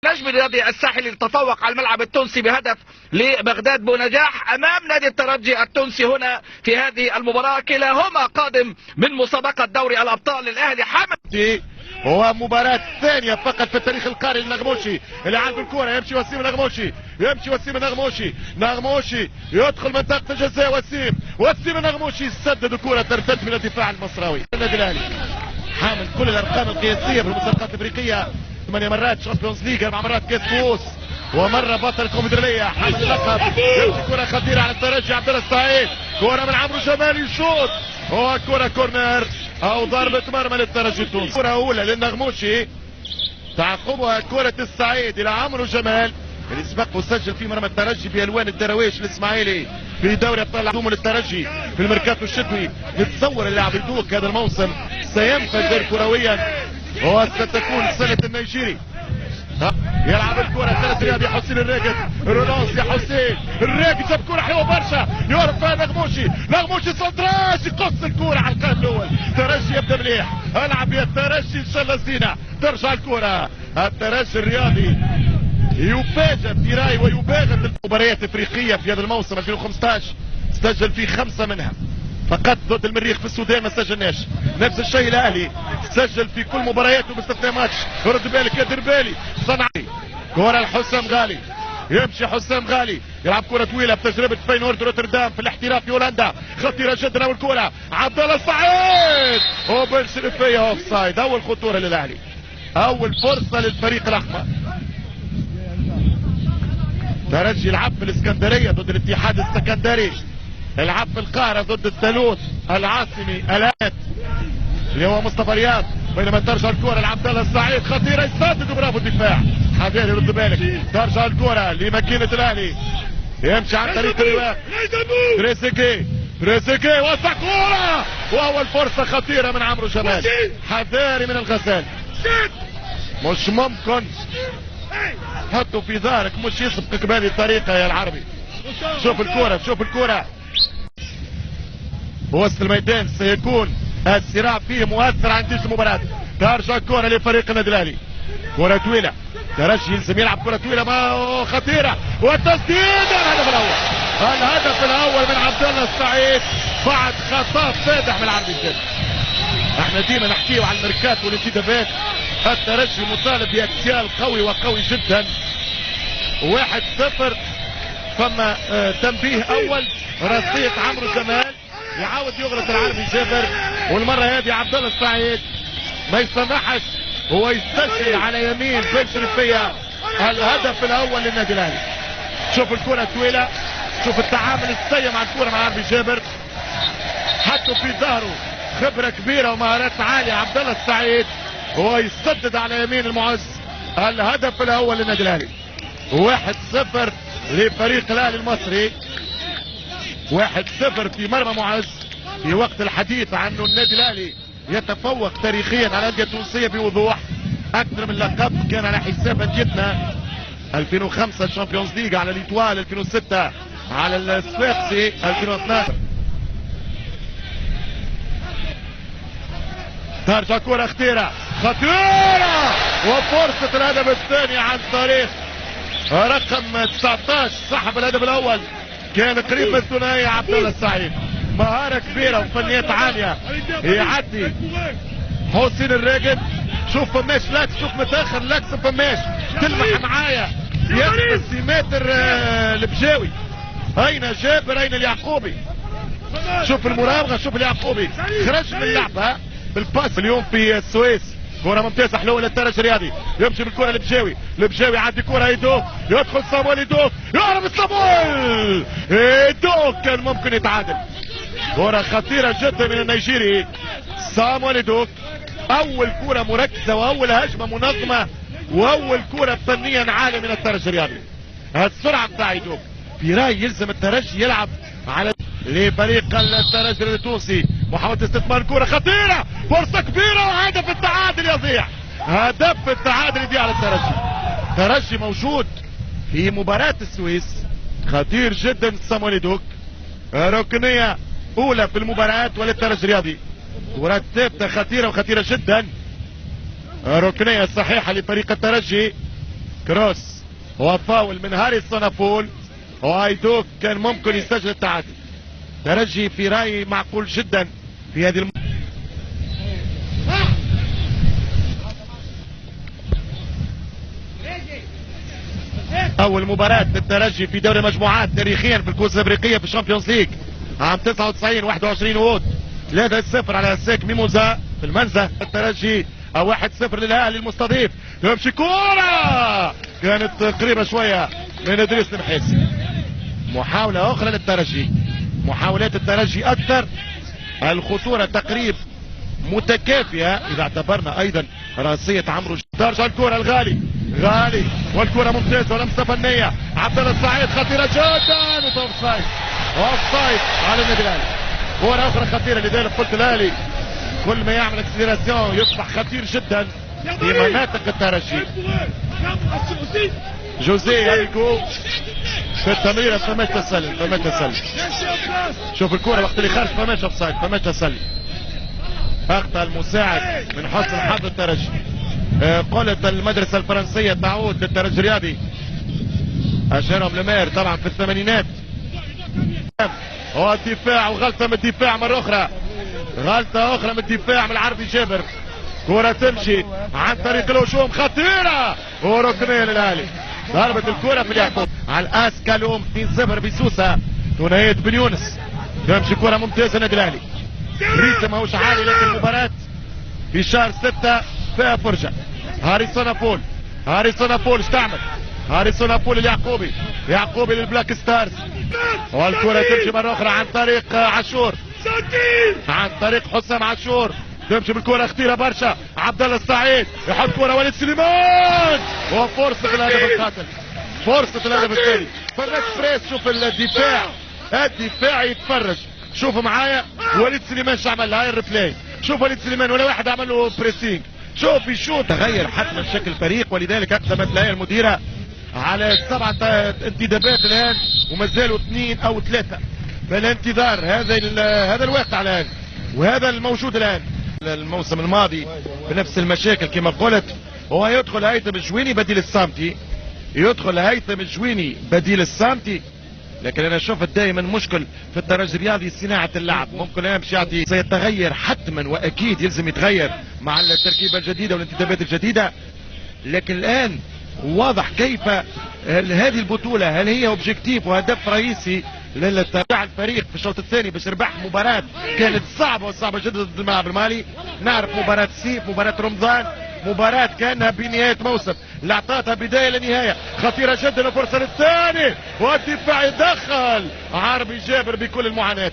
نجم الرياضي الساحلي تفوق على الملعب التونسي بهدف لبغداد بونجاح امام نادي الترجي التونسي هنا في هذه المباراة. كلاهما قادم من مسابقة دوري الابطال. الاهلي حمد هو مباراة ثانية فقط في التاريخ القاري للنغموشي اللي عنده الكرة. يمشي وسيم النغموشي، يمشي وسيم النغموشي، نغموشي يدخل منطقة الجزاء. وسيم النغموشي يسدد الكرة ترتد من الدفاع المصراوي. النادي الاهلي حامل كل الارقام القياسية في المسابقات الافريقية، 8 مرات شامبيونز ليج، 4 مرات كاس كؤوس، ومره بطل الكونفدراليه، حامل اللقب. يمشي كره خطيره على الترجي. عبد الله السعيد، كره من عمرو جمال يشوط، هو كره كورنر او ضربه مرمى للترجي التونسي. كره اولى للنغموشي تعقبها كره السعيد الى عمرو جمال اللي سبق وسجل في مرمى الترجي بالوان الدراويش الاسماعيلي في دوري ابطال العموم للترجي في الميركاتو الشتوي. نتصور اللاعب يدوك هذا الموسم سينفجر كرويا وستكون سنة النيجيري. يلعب الكرة الثلاث رياضي حسين الراقد، رولانس يا حسين الراقد جاب كرة حلوة برشا، يرفع نغموشي سنتراج يقص الكرة على القائم الأول. الترجي يبدأ مليح، العب يا الترجي إن شاء الله زينة. ترجع الكرة الترجي الرياضي يفاجئ في راي ويباغت المباريات الافريقية في هذا الموسم 2015 سجل فيه 5 منها فقط ضد المريخ في السودان ما سجلناش. نفس الشيء الاهلي سجل في كل مبارياته باستثناء ماتش. رد بالك يا دربالي صنعي كرة لحسام غالي، يمشي حسام غالي يلعب كرة طويلة بتجربة فاينورد روتردام في الاحتراف في هولندا، خطيرة جدا. اول كرة عبد الله السعيد وبن شريفية اوف سايد. اول خطورة للاهلي، اول فرصة للفريق الاحمر. ترجي يلعب في الاسكندرية ضد الاتحاد السكندري، العب في القاهرة ضد الثالوث العاصمي الآت اللي هو مصطفى رياض. بينما ترجع الكرة لعبد الله السعيد، خطيرة يسدد برافو الدفاع. حذاري رد بالك. ترجع الكرة لماكينة الاهلي، يمشي عن طريق الرواق. تريزيجيه وسع كرة واول فرصة خطيرة من عمرو جمال. حذاري من الغزال، مش ممكن حطه في ظهرك مش يسبقك بهذه الطريقة يا العربي. شوف الكرة وسط الميدان، سيكون الصراع فيه مؤثر عن جيش المباراة. ترجع الكرة لفريق النادي الاهلي، كرة طويلة، ترجي يلزم يلعب كرة طويلة ما خطيرة والتسديد. الهدف الأول من عبد الله السعيد بعد خطأ فادح من عبد الجد. احنا ديما نحكيه على الميركات والانتدابات، الترجي مطالب باغتيال قوي وقوي جدا. 1-0. ثم تنبيه اول رصيد عمرو جمال يعاود يغلط العربي جابر، والمره هذه عبد الله السعيد ما يسمحش، هو يستسهل على يمين بن شريفية الهدف الاول للنادي الاهلي. شوف الكره الطويله، شوف التعامل السيء مع الكره مع عربي جابر، حطوا في ظهره خبره كبيره ومهارات عاليه عبد الله السعيد، هو يسدد على يمين المعز. الهدف الاول للنادي الاهلي. 1-0 لفريق الاهلي المصري، 1-0 في مرمى معز. في وقت الحديث عنه النادي الاهلي يتفوق تاريخيا على الانديه التونسيه بوضوح، اكثر من لقب كان على حساب انديتنا. 2005 الشامبيونز ليج على ليتوال، 2006 على الصفاقسي، 2012 ترجع كرة خطيرة وفرصة الهدف الثاني عن طريق رقم 19 صاحب الهدف الاول، كان قريب من الثنائي عبد الله السعيد. مهارة كبيرة وفنيات عالية، يعدي حسين الراقد. شوف فماش لاكس، شوف متاخر لاكس فماش، تلمح معايا يلمس متر البجاوي. اين جابر اين اليعقوبي؟ شوف المراوغة، شوف اليعقوبي خرج من اللعبة بالباس اليوم في السويس. كرة ممتازة حلوة للترجي الرياضي، يمشي بالكرة لبجاوي يعدي كرة يدوك، يدخل صامويل يدوك، يهرب صامويل يدوك، كان ممكن يتعادل. كرة خطيرة جدا من النيجيري صامويل يدوك. أول كرة مركزة وأول هجمة منظمة وأول كرة فنيا عالية من الترجي الرياضي. السرعة بتاع يدوك في رأي يلزم الترجي يلعب على لفريق الترجي التونسي. محاولة استثمار كرة خطيرة، فرصة كبيرة وهدف التعادل يضيع. هدف التعادل يضيع على الترجي موجود في مباراة السويس، خطير جدا صامويل دوك. ركنية أولى في المباراة وللترجي الرياضي، كرة ثابتة خطيرة وخطيرة جدا. ركنية صحيحة لفريق الترجي، كروس وفاول من هاري سونافول، وهايدوك كان ممكن يسجل التعادل. ترجي في رايي معقول جدا في هذه اول مباراة للترجي في دوري مجموعات تاريخيا في الكؤوس الافريقية في الشامبيونز ليج عام 99 21 وود 3-0 على سيك ميموزا في المنزه. الترجي 1-0 للاهلي المستضيف. تمشي كورة كانت قريبة شوية من ادريس المحيسي. محاولة اخرى للترجي، محاولات الترجي اكثر، الخطورة تقريب متكافئة اذا اعتبرنا ايضا راسية عمرو. ترجع الكرة الغالي غالي والكرة ممتازة ولمسة فنية. عبد الله السعيد خطيرة جدا وتوفسايد، اوفسايد على النادي الاهلي. كرة اخرى خطيرة، لذلك قلت الاهلي كل ما يعمل اكسلراسيون يصبح خطير جدا في مناطق الترجي. جوزيه اميكو في التمريرة فماش تسلل، فماش تسلل. شوف الكرة وقت اللي خرج فماش اوفسايد، فماش تسلل. اخطأ المساعد من حسن حظ الترجي. قلت المدرسة الفرنسية تعود للترجي الرياضي، اشهرهم لمير طبعا في الثمانينات. والدفاع وغلطة من الدفاع مرة اخرى، غلطة اخرى من الدفاع من العربي جابر. كرة تمشي عن طريق الهجوم خطيرة وركنية للاهلي. ضربة الكرة في اليعقوب على الاسكالوم 2-0 بسوسة ثنائية بن يونس. تمشي كرة ممتازة النادي الاهلي، ريتم ماهوش عالي لكن المباراة في شهر 6 فيها فرجة. هاري سونافول، هاري سونافول استعمل، هاري سونافول اليعقوبي، يعقوبي للبلاك ستارز. والكرة تمشي مرة أخرى عن طريق عاشور، عن طريق حسام عاشور. تمشي بالكرة خطيرة برشا. عبد الله السعيد يحط كرة وليد سليمان وفرصة الهدف القاتل، فرصة الهدف الثاني. فرناس بريس، شوف الدفاع، الدفاع يتفرج. شوفوا معايا وليد سليمان شو عمل، هاي الريبلاي. شوف وليد سليمان ولا واحد عمل له بريسينج. شوف يشوف تغير حتما شكل الفريق، ولذلك اقدمت الهيئة المديرة على 7 انتدابات الان وما زالوا 2 أو 3 بالانتظار. هذا الواقع الان وهذا الموجود الان. الموسم الماضي بنفس المشاكل كما قلت، هو يدخل هيثم الجويني بديل الصامتي، يدخل هيثم الجويني بديل الصامتي. لكن انا شفت دائما مشكل في الترجي الرياضي صناعه اللعب. ممكن يمشي يعطي، سيتغير حتما واكيد يلزم يتغير مع التركيبه الجديده والانتدابات الجديده. لكن الان واضح كيف هذه البطوله هل هي اوبجيكتيف وهدف رئيسي للترجع الفريق في الشوط الثاني باش يربح مباراه كانت صعبه وصعبه جدا ضد الملعب المالي. نعرف مباراه سيف، مباراه رمضان، مباراة كانها بنهاية موسم اللي اعطتها بداية لنهاية خطيرة جدا. وفرصة للثاني والدفاع يدخل عربي جابر بكل المعاناة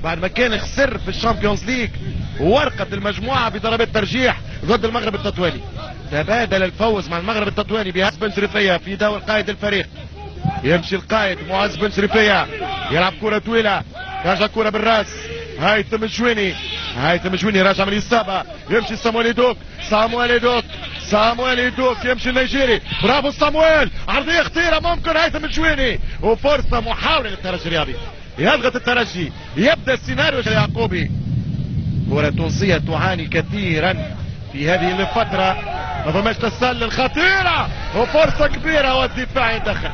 بعد ما كان خسر في الشامبيونز ليج ورقة المجموعة بضربات ترجيح ضد المغرب التطواني. تبادل الفوز مع المغرب التطواني بهاز بن شريفية في دور قائد الفريق. يمشي القائد معز بن شريفية يلعب كرة طويلة، يرجع كرة بالراس. هيثم الجويني، هيثم الجويني راجع من الإصابة. يمشي صامويل إيدوك، صامويل إيدوك، صامويل إيدوك يمشي النيجيري. برافو صامويل، عرضية خطيرة ممكن هيثم الجويني وفرصة محاولة للترجي الرياضي يضغط الترجي. يبدأ السيناريو اليعقوبي. كرة تونسية تعاني كثيرا في هذه الفترة، ما فماش تسلل خطيرة وفرصة كبيرة والدفاع يدخل.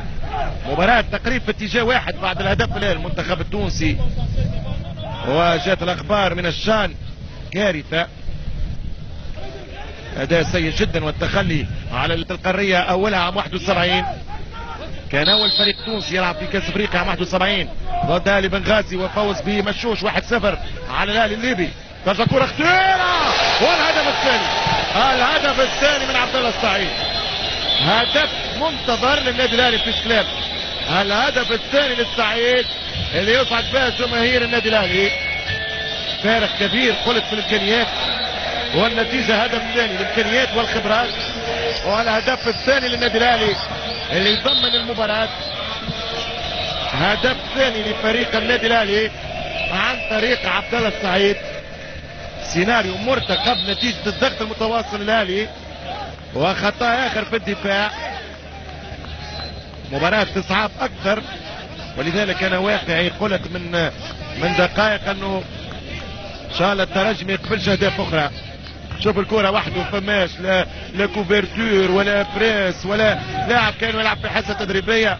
مباراة تقريبا في اتجاه واحد بعد الهدف للمنتخب التونسي. وجاءت الاخبار من الشان كارثة، اداء سيء جدا والتخلي على القارية اولها عام 71. كان اول فريق تونسي يلعب في كاس افريقيا عام 71 ضد اهلي بنغازي وفوز بمشوش 1-0 على الاهلي الليبي. ترجع كرة خطيرة والهدف الثاني، الهدف الثاني من عبد الله السعيد. هدف منتظر للنادي الاهلي في سلام. الهدف الثاني للسعيد اللي يصعد فيها جماهير النادي الاهلي. فارق كبير قلت في الامكانيات، والنتيجه هدف ثاني الامكانيات والخبرات. والهدف الثاني للنادي الاهلي اللي يضمن المباراه. هدف ثاني لفريق النادي الاهلي عن طريق عبد الله السعيد. سيناريو مرتقب نتيجه الضغط المتواصل الاهلي وخطا اخر في الدفاع. مباراة تصعب اكثر، ولذلك انا واقعي قلت من دقائق انه ان شاء الله الترجي ما يقبلش اهداف اخرى. شوف الكرة وحده فماش لا كوفرتور ولا بريس ولا لاعب كان يلعب في حصة تدريبية.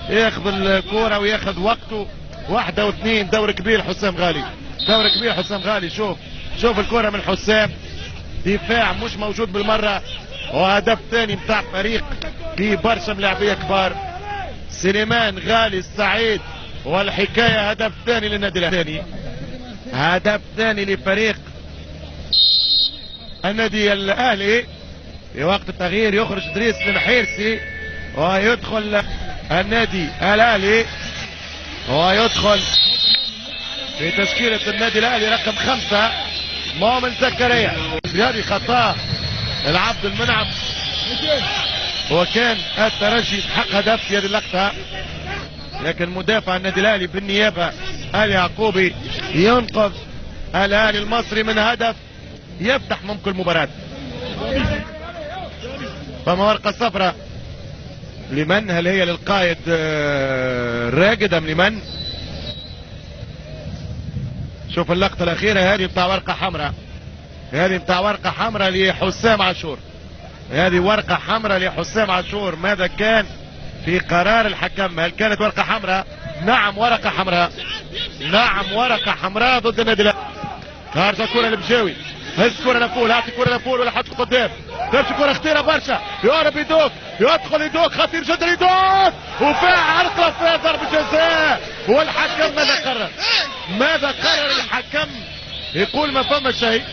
ياخذ الكرة وياخذ وقته. واحدة واثنين. دور كبير حسام غالي. دور كبير حسام غالي. شوف الكرة من حسام. دفاع مش موجود بالمرة. وهدف ثاني متاع فريق في برشا ملاعبية كبار. سليمان غالي السعيد. والحكاية هدف ثاني للنادي الاهلي. هدف ثاني لفريق النادي الاهلي. في وقت التغيير يخرج ادريس المحيرسي ويدخل النادي الاهلي ويدخل في تشكيلة النادي الاهلي رقم 5 مؤمن زكريا. هذه خطأ العبد المنعم وكان الترجي يستحق هدف في هذه اللقطة، لكن مدافع النادي الاهلي بالنيابة آل يعقوبي ينقذ الاهلي المصري من هدف يفتح ممكن المباراة. فما ورقة صفراء لمن؟ هل هي للقائد راجد ام لمن؟ شوف اللقطة الأخيرة هذه بتاع ورقة حمراء. هذه بتاع ورقة حمراء لحسام عاشور. هذه ورقة حمراء لحسام عاشور. ماذا كان في قرار الحكم؟ هل كانت ورقة حمراء؟ نعم ورقة حمراء. نعم ورقة حمراء ضد النادي الاهلي. خارجة الكرة لبجاوي. هز كرة لفول. هات الكرة لفول ولا حط قدام. تمشي كرة خطيرة برشا. يهرب يدوك. يدخل يدوك. خطير جدا يدوك. وفاع أرقى فيها ضربة جزاء. والحكم ماذا قرر؟ ماذا قرر الحكم؟ يقول ما فما شيء.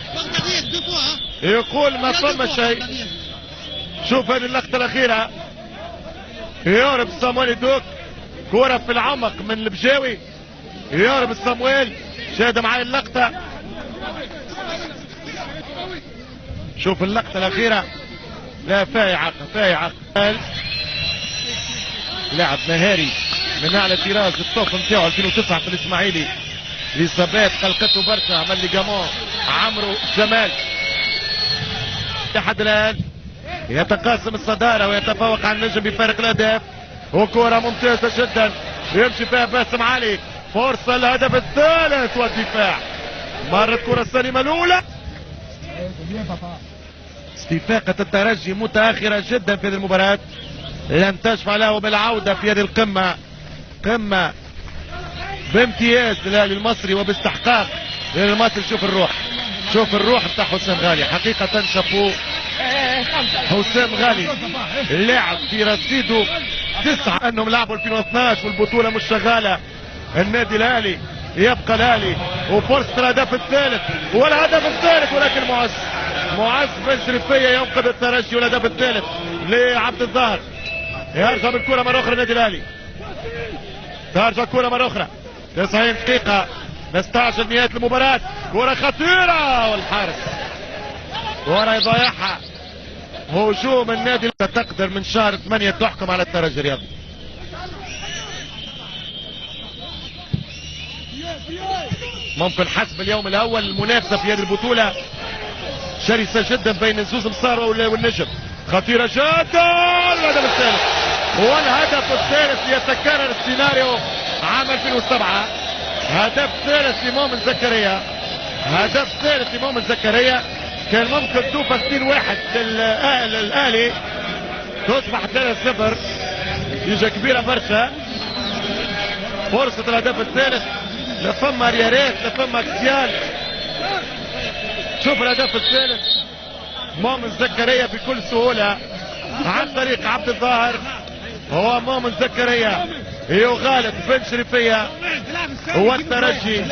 يقول ما فما شيء. شوف هذه اللقطة الأخيرة. يهرب صامويل يدوك. كرة في العمق من البجاوي. يهرب صامويل. شاهد معي اللقطة. شوف اللقطة الأخيرة. لا فايعة لاعب مهاري من أعلى طراز الطوف نتاعو 2009 في الإسماعيلي. إصابات قلقته برشا. عمل لي جامون عمرو جمال لحد الآن يتقاسم الصدارة ويتفوق على النجم بفارق الأهداف. وكرة ممتازة جدا يمشي فيها باسم علي. فرصة الهدف الثالث والدفاع. مرت كرة السليمة الأولى. استفاقة الترجي متأخرة جدا في هذه المباراة. لن تشفع له بالعودة في هذه القمة. قمة بامتياز للأهلي المصري وباستحقاق للأهلي المصري. شوف الروح بتاع حسام غالي. حقيقة شابوه حسام غالي. اللاعب في رصيده 9 انهم لعبوا 2012 والبطولة مش شغالة. النادي الاهلي يبقى الاهلي وفرصة الهدف الثالث والهدف الثالث، ولكن معز بن شريفية ينقذ الترجي والهدف الثالث لعبد الظاهر. يرجع بالكرة مرة اخرى النادي الاهلي. ترجع الكرة مرة اخرى 90 دقيقة نستعجل نهاية المباراة. كرة خطيرة والحارس ورا يضيعها. هجوم النادي تقدر من شهر 8 تحكم على الترجي الرياضي. ممكن حسب اليوم الاول المنافسة في هذه البطولة شرسة جدا بين زوز مصارة والنجم. خطيرة جدا. الهدف الثالث والهدف الثالث يتكرر السيناريو عام 2007. هدف ثالث لمؤمن زكريا. هدف ثالث لمؤمن زكريا. كان ممكن توفى 2-1 للأهلي تصبح 3-0. نتيجة كبيرة برشا. فرصة الهدف الثالث لفما ريارات لفما كسيان. شوف الهدف الثالث مؤمن زكريا بكل سهولة عن طريق عبد الظاهر. هو مؤمن زكريا يغالب بن شريفية والترجي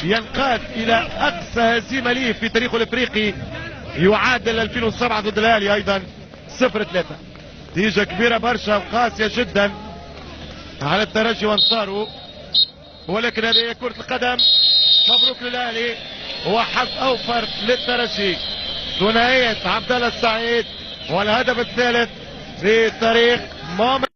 ينقاد الى اقصى هزيمة ليه في تاريخه الافريقي يعادل 2007 ضد الاهلي ايضا 0-3. نتيجة كبيرة برشا وقاسية جدا على الترجي وانصاره، ولكن هذه هي كرة القدم. مبروك للاهلي وحظ اوفر للترجي. ثنائية عبد الله السعيد والهدف الثالث في تاريخ مؤمن